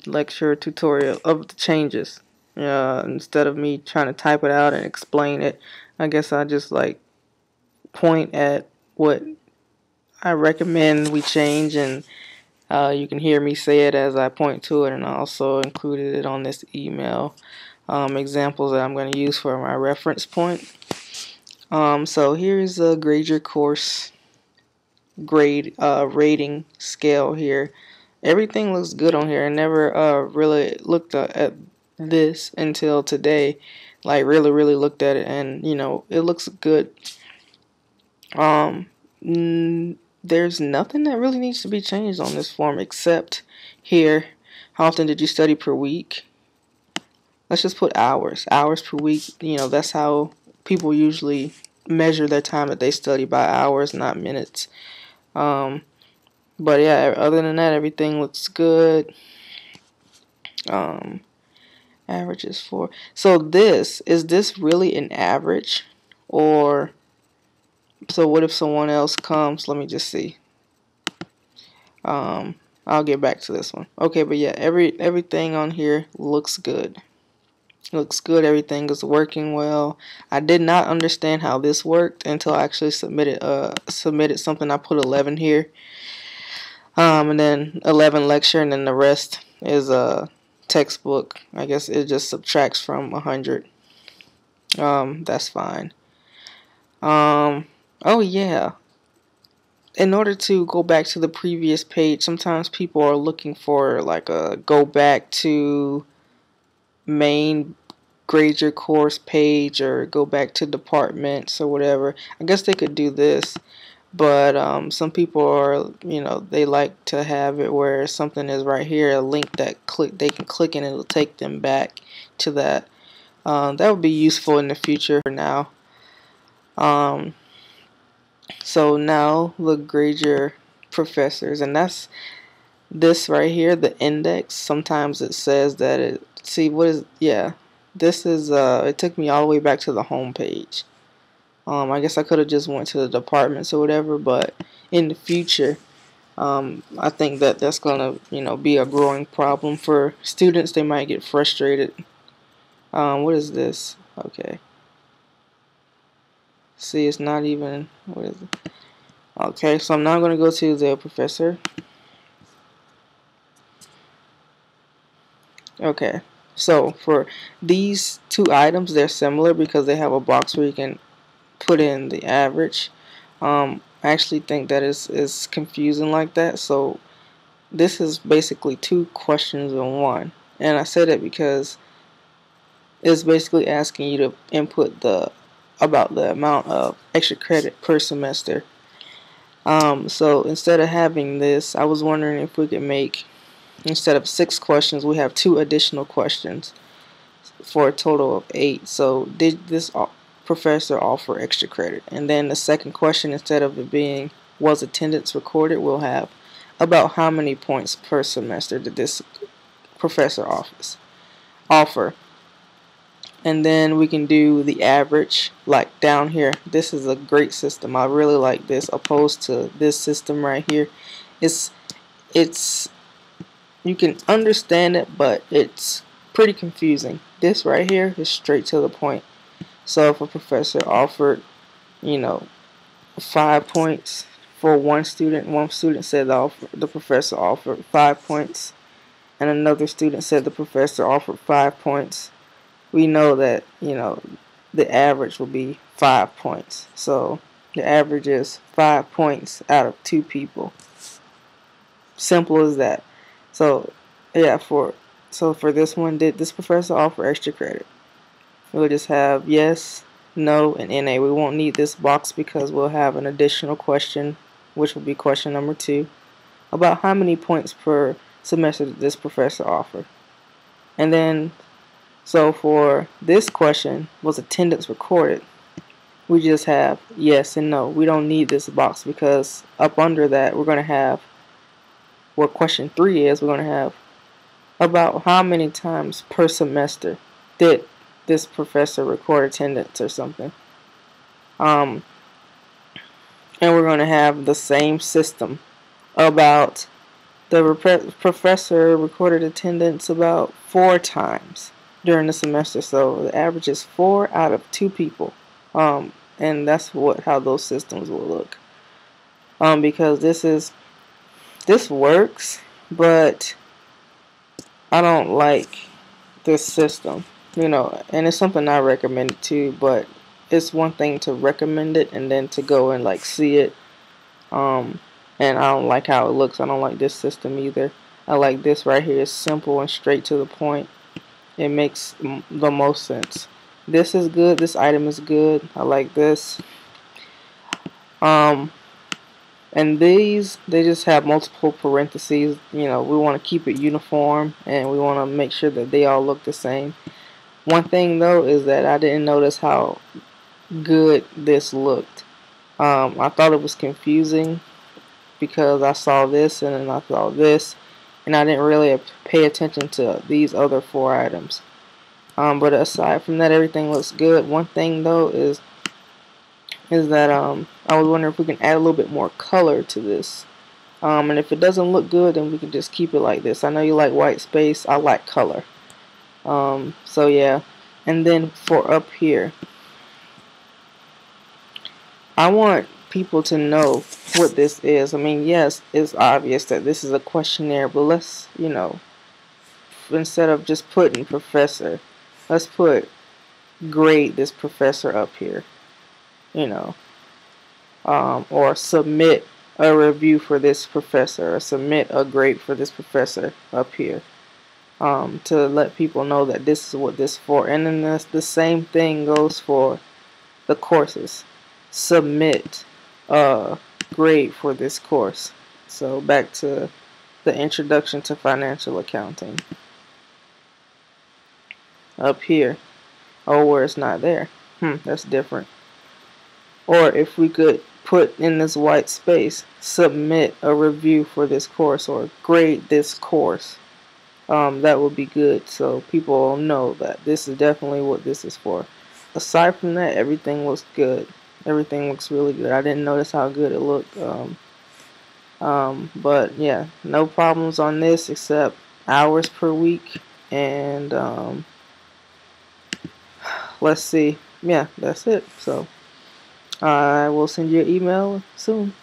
lecture tutorial of the changes. Instead of me trying to type it out and explain it, I guess I just like point at what I recommend we change, and you can hear me say it as I point to it, and I also included it on this email. Examples that I'm going to use for my reference point. So here's a grade your course grade rating scale here. Everything looks good on here. I never really looked at this until today. Like really looked at it, and it looks good. There's nothing that really needs to be changed on this form except here. How often did you study per week? Let's just put hours per week. That's how people usually measure their time that they study, by hours, not minutes. But yeah, other than that, everything looks good. Average is 4. So is this really an average? Or, so what if someone else comes? Let me just see. I'll get back to this one. Okay, but yeah, everything on here looks good. Looks good. Everything is working well. I did not understand how this worked until I actually submitted something. I put 11 here. And then 11 lecture, and then the rest is a textbook. I guess it just subtracts from 100. That's fine. Oh yeah. In order to go back to the previous page, sometimes people are looking for like a go back to main grade your course page, or go back to departments or whatever. I guess they could do this. But some people are, they like to have it where something is right here, a link that they can click and it'll take them back to that. That would be useful in the future for now. So now look, grade your professors, and that's this right here, the index. Sometimes it says that this is, it took me all the way back to the home page. I guess I could have just went to the departments or whatever, but in the future, I think that that's gonna, be a growing problem for students. They might get frustrated. What is this? Okay. See, it's not even, what is it? Okay, so I'm now gonna go to the professor. Okay, so for these two items, they're similar because they have a box where you can put in the average. I actually think that is confusing like that. So this is basically two questions in one, and I said it because it's basically asking you to input about the amount of extra credit per semester. So instead of having this, I was wondering if we could make, instead of 6 questions, we have 2 additional questions for a total of 8. So did this professor offer extra credit? And then the second question, instead of it being was attendance recorded, we'll have about how many points per semester did this professor offer. And then we can do the average, like down here. This is a great system. I really like this, opposed to this system right here. It's you can understand it, but it's pretty confusing. This right here is straight to the point. So if a professor offered, 5 points for one student said the professor offered 5 points, and another student said the professor offered 5 points, we know that, the average will be 5 points. So the average is 5 points out of 2 people. Simple as that. So yeah, for this one, did this professor offer extra credit? We'll just have yes, no, and NA. We won't need this box because we'll have an additional question, which will be question number 2, about how many points per semester did this professor offer. And then, so for this question, was attendance recorded? We just have yes and no. We don't need this box because up under that, we're going to have what question 3 is. We're going to have about how many times per semester did this professor record attendance or something. And we're going to have the same system about The professor recorded attendance about 4 times during the semester, so the average is 4 out of 2 people. And that's how those systems will look. Because this works, but I don't like this system, and it's something I recommend it too, but it's one thing to recommend it and then to go and like see it. And I don't like how it looks. I don't like this system either. I like this right here. It's simple and straight to the point. It makes the most sense. This is good. This item is good. I like this. And these, they just have multiple parentheses. We want to keep it uniform, and we want to make sure that they all look the same. One thing though is that I didn't notice how good this looked. I thought it was confusing because I saw this and then I saw this, and I didn't really pay attention to these other 4 items. But aside from that, everything looks good. One thing though is that I was wondering if we can add a little bit more color to this. And if it doesn't look good, then we can just keep it like this. I know you like white space. I like color. So yeah. And then for up here, I want people to know what this is. I mean, yes, it's obvious that this is a questionnaire, but let's, instead of just putting professor, let's put grade this professor up here. Or submit a review for this professor, or submit a grade for this professor up here, to let people know that this is what this is for. And then the same thing goes for the courses. Submit a grade for this course. So back to the introduction to financial accounting. Up here. Oh, where it's not there. That's different. Or if we could put in this white space, submit a review for this course, or grade this course. That would be good, so people know that this is definitely what this is for. Aside from that, everything looks good. Everything looks really good. I didn't notice how good it looked. But yeah, no problems on this except hours per week. And let's see. Yeah, that's it. So I will send you an email soon.